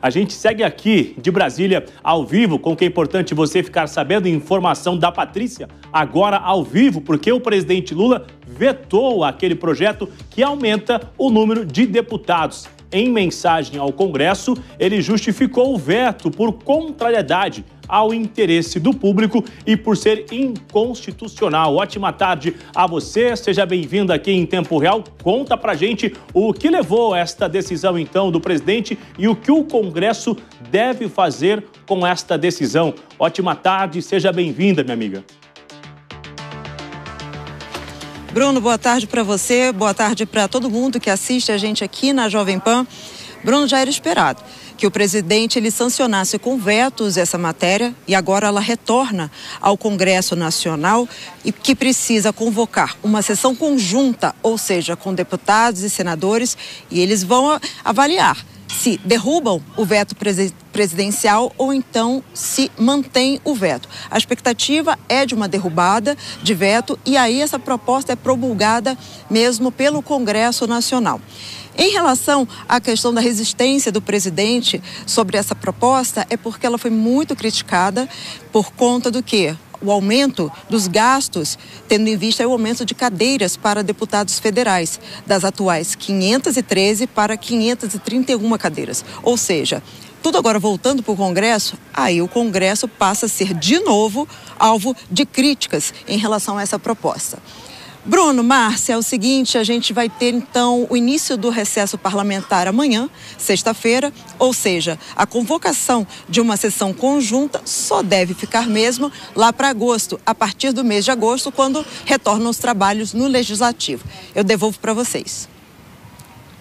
A gente segue aqui de Brasília ao vivo, com o que é importante você ficar sabendo, informação da Patrícia, agora ao vivo, porque o presidente Lula vetou aquele projeto que aumenta o número de deputados. Em mensagem ao Congresso, ele justificou o veto por contrariedade ao interesse do público e por ser inconstitucional. Ótima tarde a você, seja bem-vindo aqui em Tempo Real. Conta pra gente o que levou esta decisão, então, do presidente e o que o Congresso deve fazer com esta decisão. Ótima tarde, seja bem-vinda, minha amiga. Bruno, boa tarde para você, boa tarde para todo mundo que assiste a gente aqui na Jovem Pan. Bruno, já era esperado que o presidente ele sancionasse com vetos essa matéria e agora ela retorna ao Congresso Nacional e que precisa convocar uma sessão conjunta, ou seja, com deputados e senadores, e eles vão avaliar se derrubam o veto presidencial ou então se mantém o veto. A expectativa é de uma derrubada de veto e aí essa proposta é promulgada mesmo pelo Congresso Nacional. Em relação à questão da resistência do presidente sobre essa proposta, é porque ela foi muito criticada por conta do quê? O aumento dos gastos, tendo em vista o aumento de cadeiras para deputados federais, das atuais 513 para 531 cadeiras. Ou seja, tudo agora voltando para o Congresso, aí o Congresso passa a ser de novo alvo de críticas em relação a essa proposta. Bruno, Márcia, é o seguinte, a gente vai ter então o início do recesso parlamentar amanhã, sexta-feira, ou seja, a convocação de uma sessão conjunta só deve ficar mesmo lá para agosto, a partir do mês de agosto, quando retornam os trabalhos no Legislativo. Eu devolvo para vocês.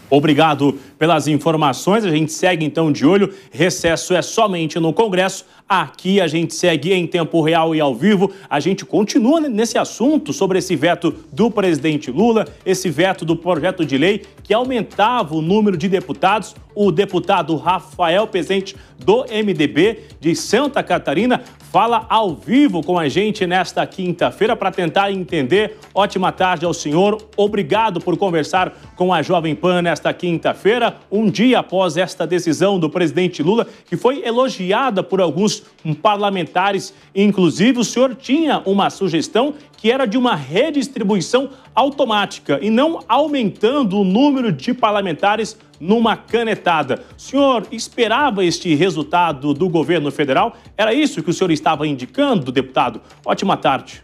Obrigado pelas informações, a gente segue então de olho, recesso é somente no Congresso, aqui a gente segue em tempo real e ao vivo, a gente continua nesse assunto sobre esse veto do presidente Lula, esse veto do projeto de lei que aumentava o número de deputados. O deputado Rafael Pezente, do MDB de Santa Catarina, fala ao vivo com a gente nesta quinta-feira para tentar entender. Ótima tarde ao senhor, obrigado por conversar com a Jovem Pan nesta quinta-feira, um dia após esta decisão do presidente Lula, que foi elogiada por alguns parlamentares. Inclusive, o senhor tinha uma sugestão que era de uma redistribuição automática e não aumentando o número de parlamentares numa canetada. O senhor esperava este resultado do governo federal? Era isso que o senhor estava indicando, deputado? Ótima tarde.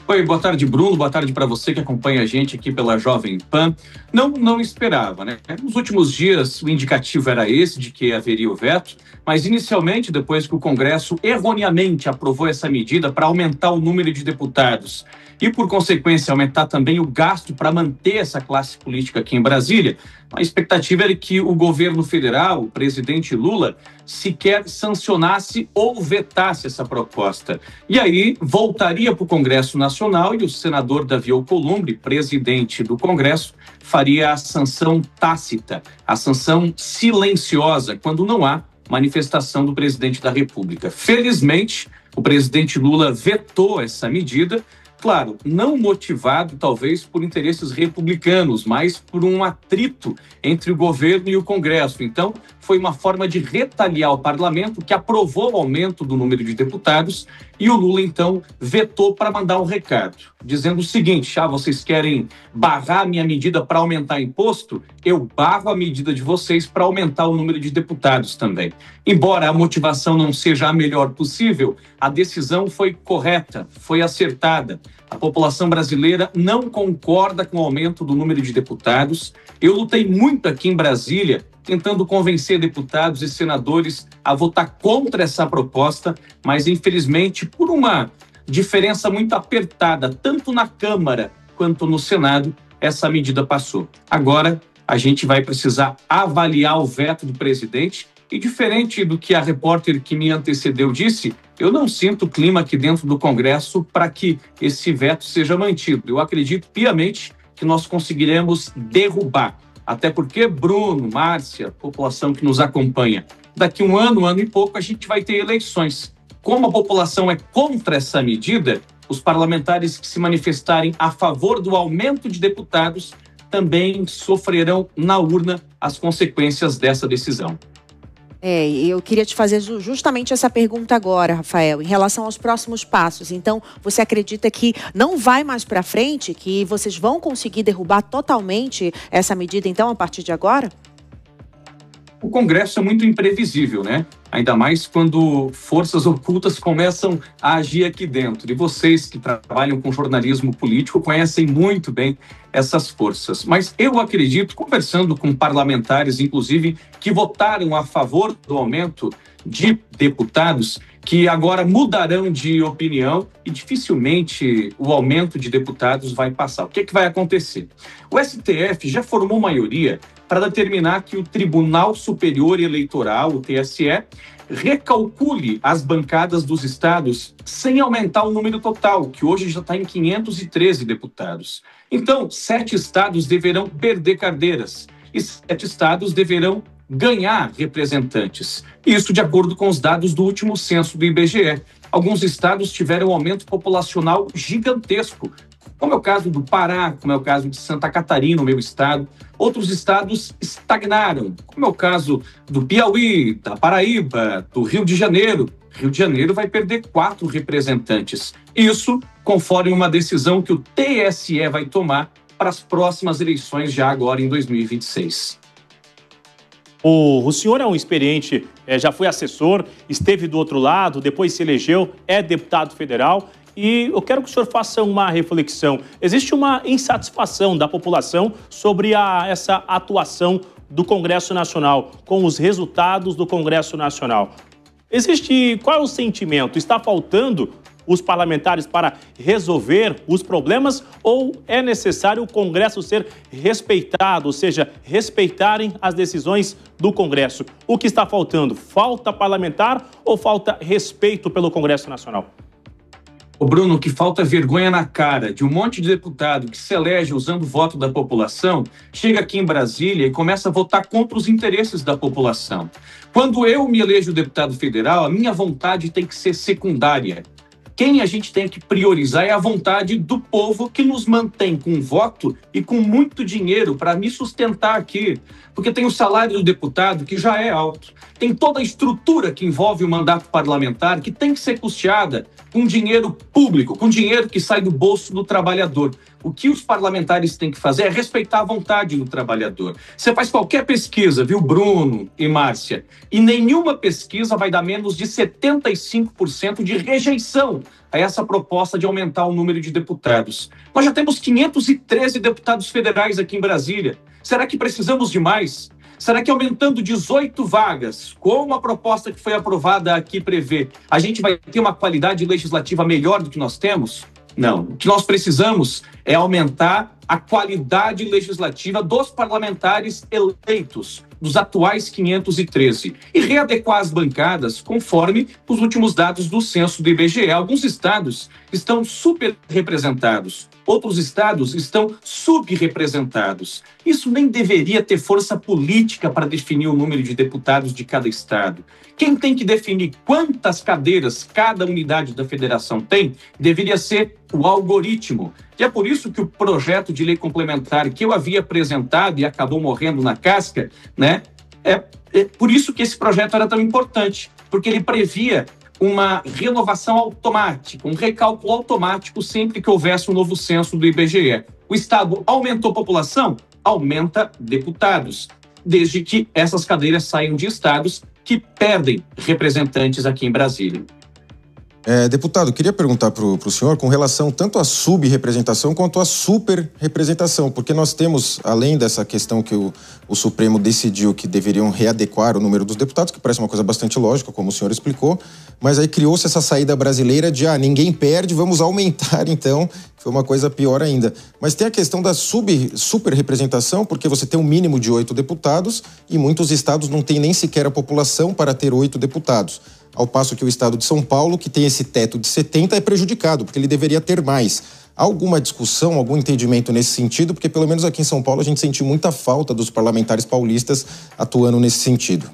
Oi, boa tarde, Bruno. Boa tarde para você que acompanha a gente aqui pela Jovem Pan. Não esperava, né? Nos últimos dias, o indicativo era esse, de que haveria o veto, mas inicialmente, depois que o Congresso erroneamente aprovou essa medida para aumentar o número de deputados e, por consequência, aumentar também o gasto para manter essa classe política aqui em Brasília, a expectativa era que o governo federal, o presidente Lula, sequer sancionasse ou vetasse essa proposta. E aí voltaria para o Congresso Nacional e o senador Davi Alcolumbre, presidente do Congresso, faria a sanção tácita, a sanção silenciosa, quando não há manifestação do presidente da República. Felizmente, o presidente Lula vetou essa medida, claro, não motivado talvez por interesses republicanos, mas por um atrito entre o governo e o Congresso. Então, foi uma forma de retaliar o parlamento, que aprovou o aumento do número de deputados, e o Lula, então, vetou para mandar um recado, dizendo o seguinte: vocês querem barrar minha medida para aumentar imposto? Eu barro a medida de vocês para aumentar o número de deputados também. Embora a motivação não seja a melhor possível, a decisão foi correta, foi acertada. A população brasileira não concorda com o aumento do número de deputados. Eu lutei muito aqui em Brasília, tentando convencer deputados e senadores a votar contra essa proposta, mas infelizmente, por uma diferença muito apertada, tanto na Câmara quanto no Senado, essa medida passou. Agora, a gente vai precisar avaliar o veto do presidente e, diferente do que a repórter que me antecedeu disse, eu não sinto clima aqui dentro do Congresso para que esse veto seja mantido. Eu acredito piamente que nós conseguiremos derrubar. Até porque, Bruno, Márcia, população que nos acompanha, daqui um ano e pouco, a gente vai ter eleições. Como a população é contra essa medida, os parlamentares que se manifestarem a favor do aumento de deputados também sofrerão na urna as consequências dessa decisão. Eu queria te fazer justamente essa pergunta agora, Rafael, em relação aos próximos passos. Então, você acredita que não vai mais para frente, que vocês vão conseguir derrubar totalmente essa medida, então, a partir de agora? O Congresso é muito imprevisível, né? Ainda mais quando forças ocultas começam a agir aqui dentro. E vocês que trabalham com jornalismo político conhecem muito bem essas forças. Mas eu acredito, conversando com parlamentares, inclusive, que votaram a favor do aumento de deputados, que agora mudarão de opinião e dificilmente o aumento de deputados vai passar. O que vai acontecer? O STF já formou maioria para determinar que o Tribunal Superior Eleitoral, o TSE, recalcule as bancadas dos estados sem aumentar o número total, que hoje já está em 513 deputados. Então, 7 estados deverão perder cadeiras e 7 estados deverão ganhar representantes. Isso de acordo com os dados do último censo do IBGE. Alguns estados tiveram um aumento populacional gigantesco, como é o caso do Pará, como é o caso de Santa Catarina, o meu estado. Outros estados estagnaram, como é o caso do Piauí, da Paraíba, do Rio de Janeiro. Rio de Janeiro vai perder 4 representantes. Isso conforme uma decisão que o TSE vai tomar para as próximas eleições já agora em 2026. O senhor é um experiente, já foi assessor, esteve do outro lado, depois se elegeu, é deputado federal. E eu quero que o senhor faça uma reflexão. Existe uma insatisfação da população sobre essa atuação do Congresso Nacional, com os resultados do Congresso Nacional. Qual é o sentimento? Está faltando os parlamentares para resolver os problemas ou é necessário o Congresso ser respeitado, ou seja, respeitarem as decisões do Congresso? O que está faltando? Falta parlamentar ou falta respeito pelo Congresso Nacional? Ô Bruno, que falta vergonha na cara de um monte de deputado que se elege usando o voto da população, chega aqui em Brasília e começa a votar contra os interesses da população. Quando eu me elejo deputado federal, a minha vontade tem que ser secundária. Quem a gente tem que priorizar é a vontade do povo que nos mantém com voto e com muito dinheiro para me sustentar aqui. Porque tem o salário do deputado, que já é alto. Tem toda a estrutura que envolve o mandato parlamentar, que tem que ser custeada com dinheiro público, com dinheiro que sai do bolso do trabalhador. O que os parlamentares têm que fazer é respeitar a vontade do trabalhador. Você faz qualquer pesquisa, viu, Bruno e Márcia, e nenhuma pesquisa vai dar menos de 75% de rejeição a essa proposta de aumentar o número de deputados. Nós já temos 513 deputados federais aqui em Brasília. Será que precisamos de mais? Será que aumentando 18 vagas, como a proposta que foi aprovada aqui prevê, a gente vai ter uma qualidade legislativa melhor do que nós temos? Não. O que nós precisamos é aumentar a qualidade legislativa dos parlamentares eleitos, dos atuais 513, e readequar as bancadas conforme os últimos dados do censo do IBGE. Alguns estados estão superrepresentados, outros estados estão subrepresentados. Isso nem deveria ter força política para definir o número de deputados de cada estado. Quem tem que definir quantas cadeiras cada unidade da federação tem deveria ser o algoritmo. E é por isso que o projeto de lei complementar que eu havia apresentado e acabou morrendo na casca, né? É por isso que esse projeto era tão importante, porque ele previa uma renovação automática, um recálculo automático sempre que houvesse um novo censo do IBGE. O Estado aumentou a população, aumenta deputados, desde que essas cadeiras saiam de estados que perdem representantes aqui em Brasília. Deputado, queria perguntar para o senhor com relação tanto à subrepresentação quanto à superrepresentação, porque nós temos, além dessa questão que o Supremo decidiu que deveriam readequar o número dos deputados, que parece uma coisa bastante lógica, como o senhor explicou, mas aí criou-se essa saída brasileira de, ninguém perde, vamos aumentar então, foi uma coisa pior ainda. Mas tem a questão da superrepresentação, porque você tem um mínimo de 8 deputados e muitos estados não têm nem sequer a população para ter 8 deputados. Ao passo que o estado de São Paulo, que tem esse teto de 70, é prejudicado, porque ele deveria ter mais. Há alguma discussão, algum entendimento nesse sentido? Porque pelo menos aqui em São Paulo a gente sentiu muita falta dos parlamentares paulistas atuando nesse sentido.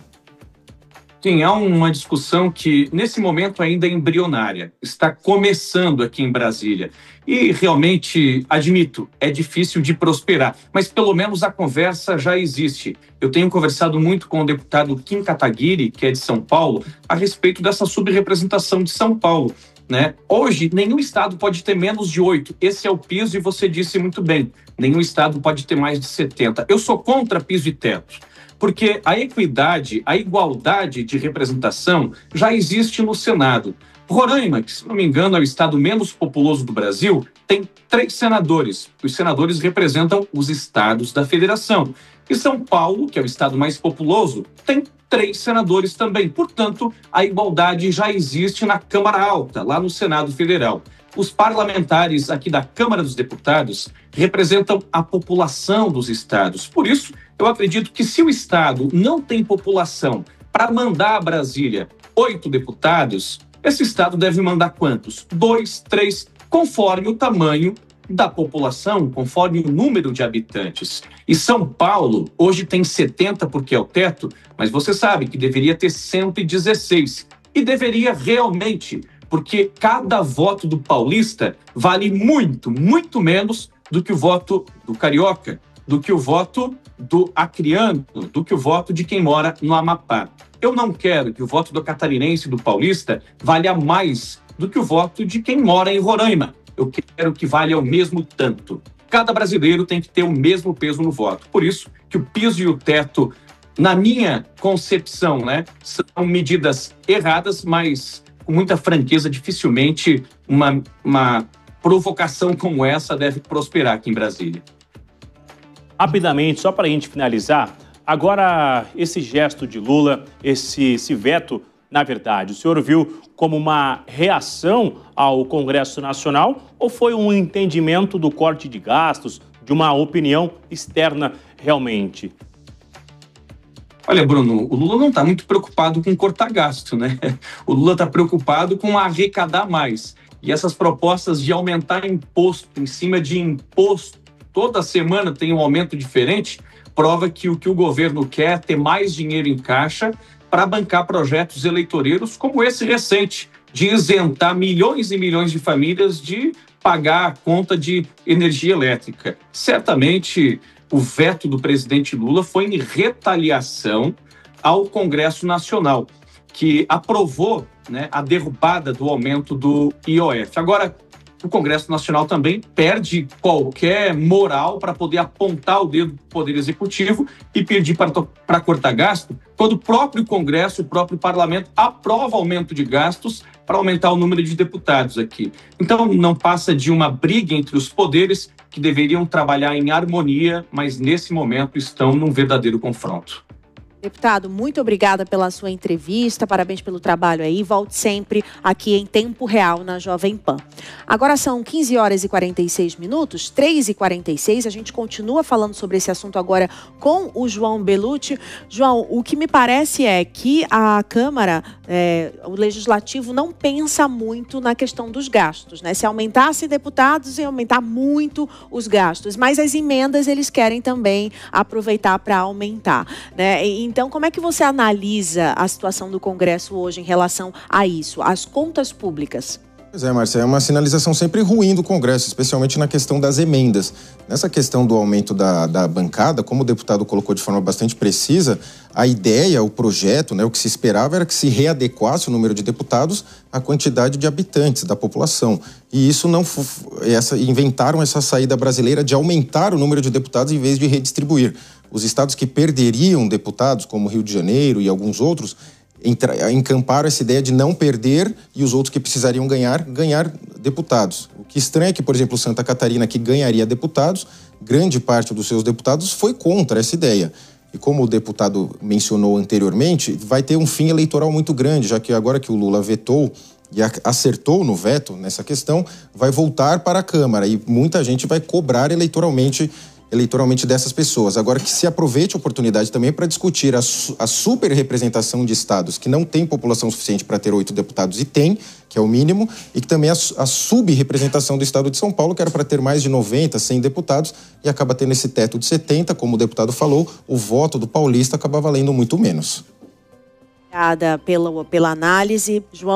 Sim, há uma discussão que, nesse momento, ainda é embrionária. Está começando aqui em Brasília. E, realmente, admito, é difícil de prosperar. Mas, pelo menos, a conversa já existe. Eu tenho conversado muito com o deputado Kim Kataguiri, que é de São Paulo, a respeito dessa subrepresentação de São Paulo, né? Hoje, nenhum estado pode ter menos de 8. Esse é o piso e você disse muito bem. Nenhum estado pode ter mais de 70. Eu sou contra piso e teto, porque a equidade, a igualdade de representação já existe no Senado. Roraima, que, se não me engano, é o estado menos populoso do Brasil, tem 3 senadores. Os senadores representam os estados da federação. E São Paulo, que é o estado mais populoso, tem 3 senadores também. Portanto, a igualdade já existe na Câmara Alta, lá no Senado Federal. Os parlamentares aqui da Câmara dos Deputados representam a população dos estados. Por isso, eu acredito que se o estado não tem população para mandar a Brasília 8 deputados, esse estado deve mandar quantos? 2, 3, conforme o tamanho da população, conforme o número de habitantes. E São Paulo hoje tem 70 porque é o teto, mas você sabe que deveria ter 116. E deveria realmente, porque cada voto do paulista vale muito, muito menos do que o voto do carioca, do que o voto do acreano, do que o voto de quem mora no Amapá. Eu não quero que o voto do catarinense e do paulista valha mais do que o voto de quem mora em Roraima. Eu quero que valha o mesmo tanto. Cada brasileiro tem que ter o mesmo peso no voto. Por isso que o piso e o teto, na minha concepção, né, são medidas erradas, mas com muita franqueza, dificilmente uma provocação como essa deve prosperar aqui em Brasília. Rapidamente, só para a gente finalizar, agora esse gesto de Lula, esse veto, na verdade, o senhor viu como uma reação ao Congresso Nacional ou foi um entendimento do corte de gastos, de uma opinião externa realmente? Olha, Bruno, o Lula não está muito preocupado com cortar gasto, né? O Lula está preocupado com arrecadar mais. E essas propostas de aumentar imposto em cima de imposto, toda semana tem um aumento diferente, prova que o governo quer é ter mais dinheiro em caixa para bancar projetos eleitoreiros como esse recente, de isentar milhões e milhões de famílias de pagar a conta de energia elétrica. Certamente, o veto do presidente Lula foi em retaliação ao Congresso Nacional, que aprovou, né, a derrubada do aumento do IOF. Agora, o Congresso Nacional também perde qualquer moral para poder apontar o dedo do Poder Executivo e pedir para cortar gasto, quando o próprio Congresso, o próprio Parlamento aprova aumento de gastos para aumentar o número de deputados aqui. Então, não passa de uma briga entre os poderes que deveriam trabalhar em harmonia, mas nesse momento estão num verdadeiro confronto. Deputado, muito obrigada pela sua entrevista, parabéns pelo trabalho aí, volte sempre aqui em Tempo Real na Jovem Pan. Agora são 15 horas e 46 minutos, 3h46, a gente continua falando sobre esse assunto agora com o João Bellucci. João, o que me parece é que a Câmara, o Legislativo não pensa muito na questão dos gastos, né? Se aumentasse deputados, ia aumentar muito os gastos, mas as emendas eles querem também aproveitar para aumentar, né? Então, como é que você analisa a situação do Congresso hoje em relação a isso, às contas públicas? Pois é, Márcia, é uma sinalização sempre ruim do Congresso, especialmente na questão das emendas. Nessa questão do aumento da bancada, como o deputado colocou de forma bastante precisa, a ideia, o projeto, né, o que se esperava era que se readequasse o número de deputados à quantidade de habitantes da população. E isso não inventaram essa saída brasileira de aumentar o número de deputados em vez de redistribuir. Os estados que perderiam deputados, como Rio de Janeiro e alguns outros, encamparam essa ideia de não perder e os outros que precisariam ganhar deputados. O que estranho é que, por exemplo, Santa Catarina, que ganharia deputados, grande parte dos seus deputados foi contra essa ideia. E como o deputado mencionou anteriormente, vai ter um fim eleitoral muito grande, já que agora que o Lula vetou e acertou no veto nessa questão, vai voltar para a Câmara e muita gente vai cobrar eleitoralmente dessas pessoas. Agora que se aproveite a oportunidade também para discutir a super-representação de estados que não têm população suficiente para ter 8 deputados e tem, que é o mínimo, e que também a sub-representação do estado de São Paulo, que era para ter mais de 90, 100 deputados, e acaba tendo esse teto de 70, como o deputado falou, o voto do paulista acaba valendo muito menos. Obrigada pela análise, João.